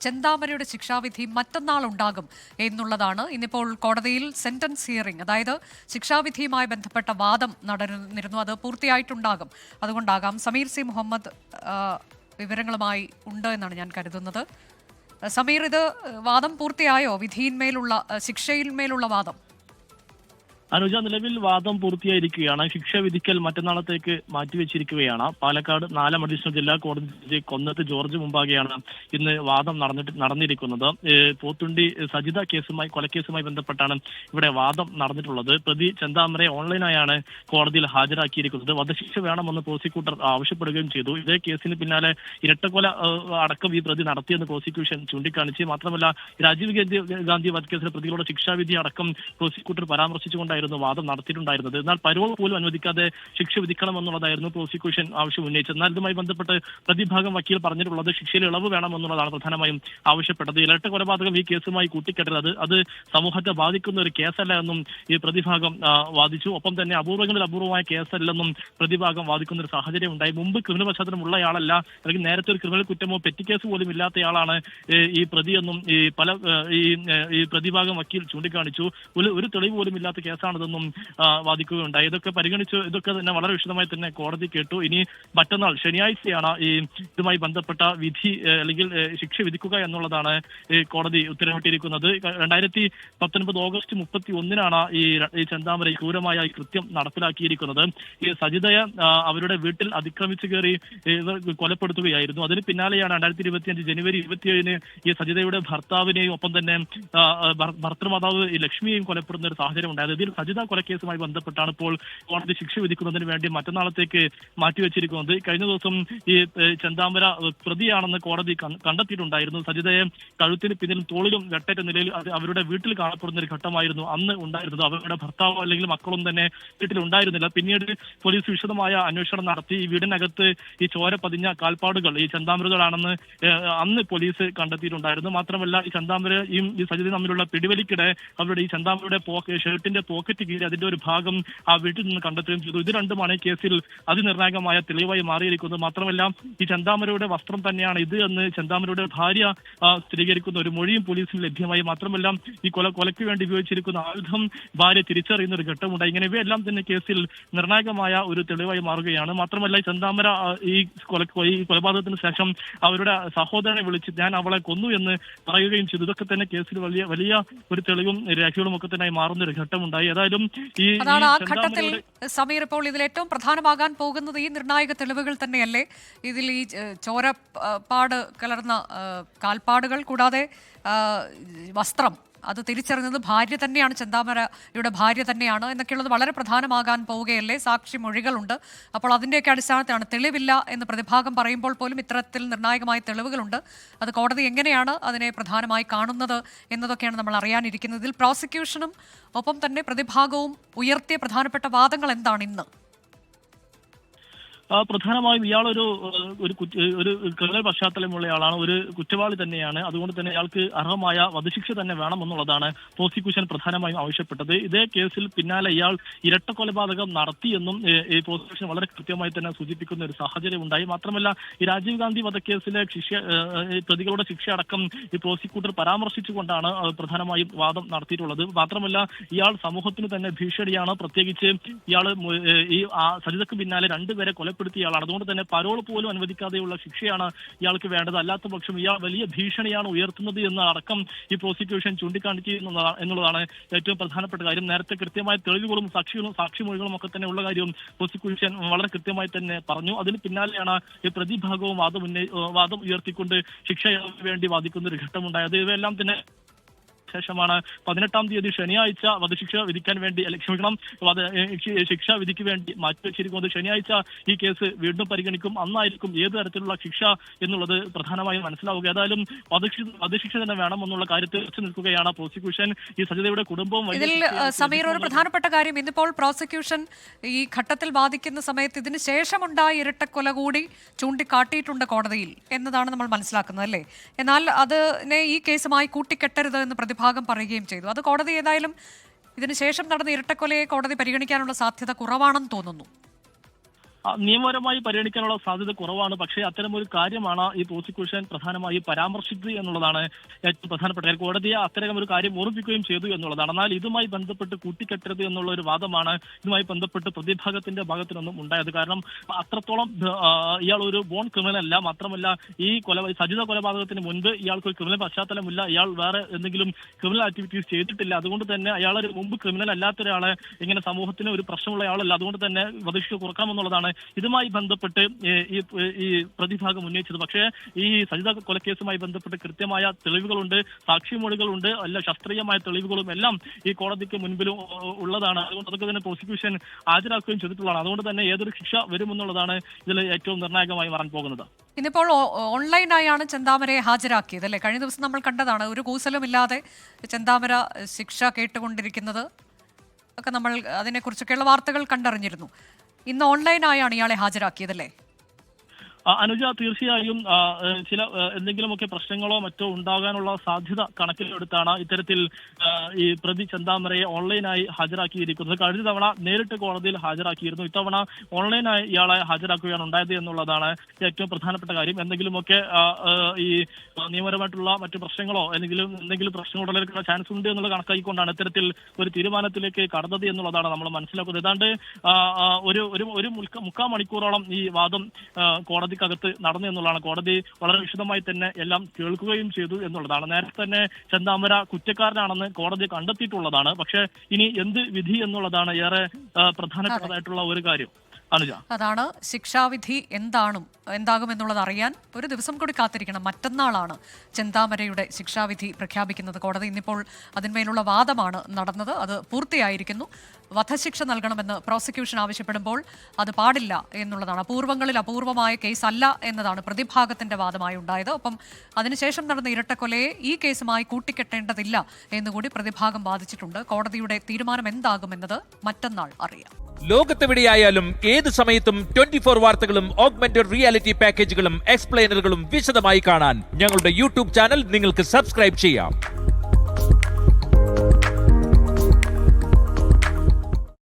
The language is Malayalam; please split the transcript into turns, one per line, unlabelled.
ചെന്താമരയുടെ ശിക്ഷാവിധി മറ്റന്നാൾ ഉണ്ടാകും എന്നുള്ളതാണ്. ഇന്നിപ്പോൾ കോടതിയിൽ സെന്റൻസ് ഹിയറിംഗ്, അതായത് ശിക്ഷാവിധിയുമായി ബന്ധപ്പെട്ട വാദം നടന്നിരുന്നു. അത് പൂർത്തിയായിട്ടുണ്ടാകും. അതുകൊണ്ടാകാം സമീർ സി മുഹമ്മദ് വിവരങ്ങളുമായി ഉണ്ട് എന്നാണ് ഞാൻ കരുതുന്നത്. സമീർ, ഇത് വാദം പൂർത്തിയായോ? വിധിയിന്മേലുള്ള ശിക്ഷയിന്മേലുള്ള വാദം?
അനുജ, നിലവിൽ വാദം പൂർത്തിയായിരിക്കുകയാണ്. ശിക്ഷ വിധിക്കൽ മറ്റന്നാളത്തേക്ക് മാറ്റിവെച്ചിരിക്കുകയാണ്. പാലക്കാട് 4ാം അഡീഷണൽ ജില്ലാ കോടതി കൊന്നത്ത് ജോർജ് മുമ്പാകെയാണ് ഇന്ന് വാദം നടന്നിരിക്കുന്നത്. പോത്തുണ്ടി സജിത കൊലക്കേസുമായി ബന്ധപ്പെട്ടാണ് ഇവിടെ വാദം നടന്നിട്ടുള്ളത്. പ്രതി ചെന്താമരയെ ഓൺലൈനായാണ് കോടതിയിൽ ഹാജരാക്കിയിരിക്കുന്നത്. വധശിക്ഷ വേണമെന്ന് പ്രോസിക്യൂട്ടർ ആവശ്യപ്പെടുകയും ചെയ്തു. ഇതേ കേസിന് പിന്നാലെ ഇരട്ടക്കൊല അടക്കം ഈ പ്രതി നടത്തിയെന്ന് പ്രോസിക്യൂഷൻ ചൂണ്ടിക്കാണിച്ച്, മാത്രമല്ല രാജീവ് ഗാന്ധി വധക്കേസിലെ പ്രതികളുടെ ശിക്ഷാവിധി അടക്കം പ്രോസിക്യൂട്ടർ പരാമർശിച്ചുകൊണ്ടായിരുന്നു വാദം നടത്തിയിട്ടുണ്ടായിരുന്നത്. എന്നാൽ പരോൾ പോലും അനുവദിക്കാതെ ശിക്ഷ വിധിക്കണമെന്നുള്ളതായിരുന്നു പ്രോസിക്യൂഷൻ ആവശ്യം ഉന്നയിച്ചത്. എന്നാൽ ഇതുമായി ബന്ധപ്പെട്ട് പ്രതിഭാഗം വക്കീൽ പറഞ്ഞിട്ടുള്ളത് ശിക്ഷയിൽ ഇളവ് വേണമെന്നുള്ളതാണ് പ്രധാനമായും ആവശ്യപ്പെട്ടത്. ഇരട്ട കൊലപാതകം ഈ കേസുമായി കൂട്ടിക്കെട്ടരുത്, അത് സമൂഹത്തെ ബാധിക്കുന്ന ഒരു കേസല്ല എന്നും ഈ പ്രതിഭാഗം വാദിച്ചു. ഒപ്പം തന്നെ അപൂർവങ്ങളിൽ അപൂർവമായ കേസല്ലെന്നും പ്രതിഭാഗം വാദിക്കുന്ന ഒരു സാഹചര്യം ഉണ്ടായി. മുമ്പ് ക്രിമിനൽ പശ്ചാത്തലമുള്ളയാളല്ല, അല്ലെങ്കിൽ നേരത്തെ ഒരു ക്രിമിനൽ കുറ്റമോ പെറ്റിക്കേസ് പോലും ഇല്ലാത്തയാളാണ് ഈ പ്രതിയെന്നും ഈ പ്രതിഭാഗം വക്കീൽ ചൂണ്ടിക്കാണിച്ചു. ഒരു തെളിവ് പോലും ഇല്ലാത്ത കേസാണ് ണെന്നും വാദിക്കുകയുണ്ടായി. ഇതൊക്കെ പരിഗണിച്ച് ഇതൊക്കെ തന്നെ വളരെ വിശദമായി തന്നെ കോടതി കേട്ടു. ഇനി മറ്റന്നാൾ ശനിയാഴ്ചയാണ് ഇതുമായി ബന്ധപ്പെട്ട വിധി അല്ലെങ്കിൽ ശിക്ഷ വിധിക്കുക എന്നുള്ളതാണ് കോടതി ഉത്തരവിട്ടിരിക്കുന്നത്. 2019 ഓഗസ്റ്റ് 31-നാണ് ഈ ചെന്താമര ക്രൂരമായ ഈ കൃത്യം നടപ്പിലാക്കിയിരിക്കുന്നത്. ഈ സജിതയെ അവരുടെ വീട്ടിൽ അതിക്രമിച്ചു കയറി കൊലപ്പെടുത്തുകയായിരുന്നു. അതിന് പിന്നാലെയാണ് 2025 ജനുവരി 27-ന് ഈ സജിതയുടെ ഭർത്താവിനെയും ഒപ്പം തന്നെ ഭർത്തൃമാതാവ് ലക്ഷ്മിയെയും കൊലപ്പെടുന്ന ഒരു സാഹചര്യം ഉണ്ടായത്. ഇതിൽ സജിത കൊലക്കേസുമായി ബന്ധപ്പെട്ടാണ് ഇപ്പോൾ കോടതി ശിക്ഷ വിധിക്കുന്നതിന് വേണ്ടി മറ്റന്നാളത്തേക്ക് മാറ്റിവെച്ചിരിക്കുന്നത്. കഴിഞ്ഞ ദിവസം ഈ ചെന്താമര പ്രതിയാണെന്ന് കോടതി കണ്ടെത്തിയിട്ടുണ്ടായിരുന്നു. സജിതയെ കഴുത്തിന് പിന്നിലും തോളിലും വെട്ടേറ്റ നിലയിൽ അവരുടെ വീട്ടിൽ കാണപ്പെടുന്ന ഒരു ഘട്ടമായിരുന്നു അന്ന് ഉണ്ടായിരുന്നത്. അവരുടെ ഭർത്താവോ അല്ലെങ്കിൽ മക്കളും തന്നെ വീട്ടിൽ ഉണ്ടായിരുന്നില്ല. പിന്നീട് പോലീസ് വിശദമായ അന്വേഷണം നടത്തി ഈ വീടിനകത്ത് ഈ ചോര പതിഞ്ഞ കാൽപ്പാടുകൾ ഈ ചെന്താമരകളാണെന്ന് അന്ന് പോലീസ് കണ്ടെത്തിയിട്ടുണ്ടായിരുന്നു. മാത്രമല്ല ഈ ചെന്താമരയും ഈ സജിതയും തമ്മിലുള്ള പിടിവലിക്കിടെ അവരുടെ ഈ ചെന്താമരയുടെ ഷർട്ടിന്റെ പോക്കറ്റ് കീറി അതിന്റെ ഒരു ഭാഗം ആ വീട്ടിൽ നിന്ന് കണ്ടെത്തുകയും ചെയ്തു. ഇത് രണ്ടുമാണ് ഈ കേസിൽ അതിനിർണായകമായ തെളിവായി മാറിയിരിക്കുന്നത്. മാത്രമല്ല ഈ ചെന്താമരയുടെ വസ്ത്രം തന്നെയാണ് ഇത് എന്ന് ചെന്താമരയുടെ ഭാര്യ സ്ഥിരീകരിക്കുന്ന ഒരു മൊഴിയും പോലീസിന് ലഭ്യമായി. മാത്രമല്ല ഈ കൊലയ്ക്ക് വേണ്ടി ഉപയോഗിച്ചിരിക്കുന്ന ആയുധം ഭാര്യ തിരിച്ചറിയുന്ന ഒരു ഘട്ടമുണ്ടായി. ഇങ്ങനെ ഇവയെല്ലാം തന്നെ കേസിൽ നിർണായകമായ ഒരു തെളിവായി മാറുകയാണ്. മാത്രമല്ല ഈ ചെന്താമര ഈ കൊലപാതകത്തിന് ശേഷം അവരുടെ സഹോദരനെ വിളിച്ച് ഞാൻ അവളെ കൊന്നു എന്ന് പറയുകയും ചെയ്തു. ഇതൊക്കെ തന്നെ കേസിൽ വലിയ ഒരു തെളിവും രേഖകളും ഒക്കെ തന്നെ മാറുന്ന ഒരു ഘട്ടമുണ്ടായി. ഏതായാലും
അതാണ് ആ ഘട്ടത്തിൽ സമീർ ഇപ്പോൾ ഇതിൽ ഏറ്റവും പ്രധാനമാകാൻ പോകുന്നത് ഈ നിർണായക തെളിവുകൾ തന്നെയല്ലേ? ഇതിൽ ഈ ചോരപ്പാട് കലർന്ന കാൽപ്പാടുകൾ കൂടാതെ വസ്ത്രം അത് തിരിച്ചറിഞ്ഞത് ഭാര്യ തന്നെയാണ്, ചെന്താമരയുടെ ഭാര്യ തന്നെയാണ് എന്നൊക്കെയുള്ളത് വളരെ പ്രധാനമാകാൻ പോവുകയല്ലേ? സാക്ഷി മൊഴികളുണ്ട്. അപ്പോൾ അതിൻ്റെയൊക്കെ അടിസ്ഥാനത്തിലാണ്, തെളിവില്ല എന്ന് പ്രതിഭാഗം പറയുമ്പോൾ പോലും ഇത്തരത്തിൽ നിർണായകമായ തെളിവുകളുണ്ട്. അത് കോടതി എങ്ങനെയാണ് അതിനെ പ്രധാനമായി കാണുന്നത് എന്നതൊക്കെയാണ് നമ്മൾ അറിയാനിരിക്കുന്നത്. ഇതിൽ പ്രോസിക്യൂഷനും ഒപ്പം തന്നെ പ്രതിഭാഗവും ഉയർത്തിയ പ്രധാനപ്പെട്ട വാദങ്ങൾ എന്താണ് ഇന്ന്?
പ്രധാനമായും ഇയാളൊരു ക്രിമിനൽ പശ്ചാത്തലമുള്ള ആളാണ്, ഒരു കുറ്റവാളി തന്നെയാണ്. അതുകൊണ്ട് തന്നെ ഇയാൾക്ക് അർഹമായ വധശിക്ഷ തന്നെ വേണമെന്നുള്ളതാണ് പ്രോസിക്യൂഷൻ പ്രധാനമായും ആവശ്യപ്പെട്ടത്. ഇതേ കേസിൽ പിന്നാലെ ഇയാൾ ഇരട്ട കൊലപാതകം നടത്തിയെന്നും ഈ പ്രോസിക്യൂഷൻ വളരെ കൃത്യമായി തന്നെ സൂചിപ്പിക്കുന്ന ഒരു സാഹചര്യം ഉണ്ടായി. മാത്രമല്ല ഈ രാജീവ് ഗാന്ധി വധക്കേസിലെ പ്രതികളുടെ ശിക്ഷ അടക്കം ഈ പ്രോസിക്യൂട്ടർ പരാമർശിച്ചുകൊണ്ടാണ് പ്രധാനമായും വാദം നടത്തിയിട്ടുള്ളത്. മാത്രമല്ല ഇയാൾ സമൂഹത്തിന് തന്നെ ഭീഷണിയാണ്. പ്രത്യേകിച്ച് ഇയാൾ ഈ സജിതക്ക് പിന്നാലെ രണ്ടുപേരെ കൊലപ്പെടുത്തിയയാളാണ്. അതുകൊണ്ട് തന്നെ പരോൾ പോലും അനുവദിക്കാതെയുള്ള ശിക്ഷയാണ് ഇയാൾക്ക് വേണ്ടത്. അല്ലാത്ത പക്ഷം ഇയാൾ വലിയ ഭീഷണിയാണ് ഉയർത്തുന്നത് എന്ന അടക്കം ഈ പ്രോസിക്യൂഷൻ ചൂണ്ടിക്കാണിക്കുന്നു എന്നുള്ളതാണ് ഏറ്റവും പ്രധാനപ്പെട്ട കാര്യം. നേരത്തെ കൃത്യമായ തെളിവുകളും സാക്ഷിമൊഴികളും ഒക്കെ തന്നെ ഉള്ള കാര്യം പ്രോസിക്യൂഷൻ വളരെ കൃത്യമായി തന്നെ പറഞ്ഞു. അതിന് പിന്നാലെയാണ് ഈ പ്രതിഭാഗവും വാദം ഉയർത്തിക്കൊണ്ട് ശിക്ഷയ്ക്ക് വേണ്ടി വാദിക്കുന്ന ഒരു ഘട്ടമുണ്ടായത്. ഇവയെല്ലാം തന്നെ ശേഷമാണ് 18-ാം തീയതി ശനിയാഴ്ച വധശിക്ഷ വിധിക്കാൻ വേണ്ടി ശിക്ഷ വിധിക്ക് വേണ്ടി മാറ്റിവെച്ചിരിക്കുന്നത്. ശനിയാഴ്ച ഈ കേസ് വീണ്ടും പരിഗണിക്കും. അന്നായിരിക്കും ഏത് തരത്തിലുള്ള ശിക്ഷ എന്നുള്ളത് പ്രധാനമായും മനസ്സിലാവുക. ഏതായാലും വധശിക്ഷ തന്നെ വേണമെന്നുള്ള കാര്യത്തിൽ വെച്ച് നിൽക്കുകയാണ് പ്രോസിക്യൂഷൻ. ഈ സജിതയുടെ കുടുംബവും
ഇതിൽ സമീർ ഒരു പ്രധാനപ്പെട്ട കാര്യം, ഇന്നിപ്പോൾ പ്രോസിക്യൂഷൻ ഈ ഘട്ടത്തിൽ വാദിക്കുന്ന സമയത്ത് ഇതിന് ശേഷമുണ്ടായ ഇരട്ടക്കൊല കൂടി ചൂണ്ടിക്കാട്ടിയിട്ടുണ്ട് കോടതിയിൽ എന്നതാണ് നമ്മൾ മനസ്സിലാക്കുന്നത്, അല്ലേ? എന്നാൽ അതിനെ ഈ കേസുമായി കൂട്ടിക്കെട്ടരുത് എന്ന് ഭാഗം പറയുകയും ചെയ്തു. അത് കോടതി ഏതായാലും ഇതിനുശേഷം നടന്ന ഇരട്ടക്കൊലയെ കോടതി പരിഗണിക്കാനുള്ള സാധ്യത കുറവാണെന്ന് തോന്നുന്നു.
നിയമപരമായി പരിഗണിക്കാനുള്ള സാധ്യത കുറവാണ്. പക്ഷേ അത്തരമൊരു കാര്യമാണ് ഈ പ്രോസിക്യൂഷൻ പ്രധാനമായി പരാമർശിച്ചത് എന്നുള്ളതാണ് ഏറ്റവും പ്രധാനപ്പെട്ട കാര്യം. കോടതിയെ അത്തരം ഒരു കാര്യം ഓർമ്മിപ്പിക്കുകയും ചെയ്തു എന്നുള്ളതാണ്. എന്നാൽ ഇതുമായി ബന്ധപ്പെട്ട് കൂട്ടിക്കെട്ടരുത് എന്നുള്ള ഒരു വാദമാണ് ഇതുമായി ബന്ധപ്പെട്ട് പ്രതിഭാഗത്തിന്റെ ഭാഗത്തുനിന്നും ഉണ്ടായത്. കാരണം അത്രത്തോളം ഇയാൾ ഒരു ബോൺ ക്രിമിനൽ അല്ല. മാത്രമല്ല ഈ സജിത കൊലപാതകത്തിന് മുൻപ് ഇയാൾക്ക് ഒരു ക്രിമിനൽ പശ്ചാത്തലമില്ല. ഇയാൾ വേറെ എന്തെങ്കിലും ക്രിമിനൽ ആക്ടിവിറ്റീസ് ചെയ്തിട്ടില്ല. അതുകൊണ്ട് തന്നെ അയാളൊരു മുമ്പ് ക്രിമിനൽ അല്ലാത്ത ഒരാളെ ഇങ്ങനെ സമൂഹത്തിന് ഒരു പ്രശ്നമുള്ള ആളല്ല. അതുകൊണ്ട് തന്നെ വധശിക്ഷ കുറക്കാമെന്നുള്ളതാണ് ഇതുമായി ബന്ധപ്പെട്ട് ഈ പ്രതിഭാഗം ഉന്നയിച്ചത്. പക്ഷേ ഈ സജിത കൊലക്കേസുമായി ബന്ധപ്പെട്ട് കൃത്യമായ തെളിവുകളുണ്ട്, സാക്ഷിമൊഴികളുണ്ട്, അല്ല ശാസ്ത്രീയമായ തെളിവുകളും എല്ലാം ഈ കോടതിക്ക് മുൻപിലും ഉള്ളതാണ്. അതുകൊണ്ട് അതൊക്കെ തന്നെ പ്രോസിക്യൂഷൻ ഹാജരാക്കുകയും ചെയ്തിട്ടുള്ളതാണ്. അതുകൊണ്ട് തന്നെ ഏതൊരു ശിക്ഷ വരുമെന്നുള്ളതാണ് ഇതിൽ ഏറ്റവും നിർണായകമായി മാറാൻ പോകുന്നത്.
ഇന്നിപ്പോൾ ഓൺലൈനായാണ് ചെന്താമരയെ ഹാജരാക്കിയത് അല്ലേ? കഴിഞ്ഞ ദിവസം നമ്മൾ കണ്ടതാണ് ഒരു കൂസലുമില്ലാതെ ചെന്താമര ശിക്ഷ കേട്ടുകൊണ്ടിരിക്കുന്നത് ഒക്കെ നമ്മൾ അതിനെക്കുറിച്ചൊക്കെയുള്ള വാർത്തകൾ കണ്ടറിഞ്ഞിരുന്നു. ഇന്ന് ഓൺലൈനായാണ് ഇയാളെ ഹാജരാക്കിയതല്ലേ?
അനുജ, തീർച്ചയായും ചില എന്തെങ്കിലുമൊക്കെ പ്രശ്നങ്ങളോ മറ്റോ ഉണ്ടാകാനുള്ള സാധ്യത കണക്കിലെടുത്താണ് ഇത്തരത്തിൽ ഈ പ്രതി ചെന്താമരയെ ഓൺലൈനായി ഹാജരാക്കിയിരിക്കുന്നത്. കഴിഞ്ഞ തവണ നേരിട്ട് കോടതിയിൽ ഹാജരാക്കിയിരുന്നു. ഇത്തവണ ഓൺലൈനായി ഇയാളെ ഹാജരാക്കുകയാണ് ഉണ്ടായത് എന്നുള്ളതാണ് ഏറ്റവും പ്രധാനപ്പെട്ട കാര്യം. എന്തെങ്കിലുമൊക്കെ ഈ നിയമപരമായിട്ടുള്ള മറ്റു പ്രശ്നങ്ങളോ എന്തെങ്കിലും പ്രശ്നങ്ങൾ ഉടലെടുക്കുന്ന ചാൻസ് ഉണ്ട് എന്നുള്ളത് കണക്കാക്കിക്കൊണ്ടാണ് ഇത്തരത്തിൽ ഒരു തീരുമാനത്തിലേക്ക് കടന്നത് എന്നുള്ളതാണ് നമ്മൾ മനസ്സിലാക്കുന്നത്. ഏതാണ്ട് ഒരു മുക്കാൽ മണിക്കൂറോളം ഈ വാദം കോടതിക്കകത്ത് നടന്നു എന്നുള്ളതാണ്. കോടതി വളരെ വിശദമായി തന്നെ എല്ലാം കേൾക്കുകയും ചെയ്തു എന്നുള്ളതാണ്. നേരത്തെ തന്നെ ചെന്താമര കുറ്റക്കാരനാണെന്ന് കോടതി കണ്ടെത്തിയിട്ടുള്ളതാണ്. പക്ഷേ ഇനി എന്ത് വിധി എന്നുള്ളതാണ് ഏറെ പ്രധാനപ്പെട്ടതായിട്ടുള്ള ഒരു കാര്യം. അനുജ,
അതാണ് ശിക്ഷാവിധി എന്താകുമെന്നുള്ളത് അറിയാൻ ഒരു ദിവസം കൂടി കാത്തിരിക്കണം. മറ്റന്നാളാണ് ചെന്താമരയുടെ ശിക്ഷാവിധി പ്രഖ്യാപിക്കുന്നത്. കോടതി ഇന്നിപ്പോൾ അതിന്മേലുള്ള വാദമാണ് നടന്നത്. അത് പൂർത്തിയായിരിക്കുന്നു. വധശിക്ഷ നൽകണമെന്ന് പ്രോസിക്യൂഷൻ ആവശ്യപ്പെടുമ്പോൾ അത് പാടില്ല എന്നുള്ളതാണ്. അപൂർവങ്ങളിൽ അപൂർവമായ കേസല്ല എന്നതാണ് പ്രതിഭാഗത്തിന്റെ വാദമായി ഉണ്ടായത്. ഒപ്പം അതിനുശേഷം നടന്ന ഇരട്ടക്കൊലയെ ഈ കേസുമായി കൂട്ടിക്കെട്ടേണ്ടതില്ല എന്നുകൂടി പ്രതിഭാഗം വാദിച്ചിട്ടുണ്ട്. കോടതിയുടെ തീരുമാനം എന്താകുമെന്നത് മറ്റന്നാൾ അറിയാം.
ലോകത്തെവിടെയായാലും ഏത് സമയത്തും 24 വാർത്തകളും ഓഗ്മെന്റഡ് റിയാലിറ്റി പാക്കേജുകളും എക്സ്പ്ലെയിനറുകളും വിശദമായി കാണാൻ ഞങ്ങളുടെ യൂട്യൂബ് ചാനൽ നിങ്ങൾക്ക് സബ്സ്ക്രൈബ് ചെയ്യാം.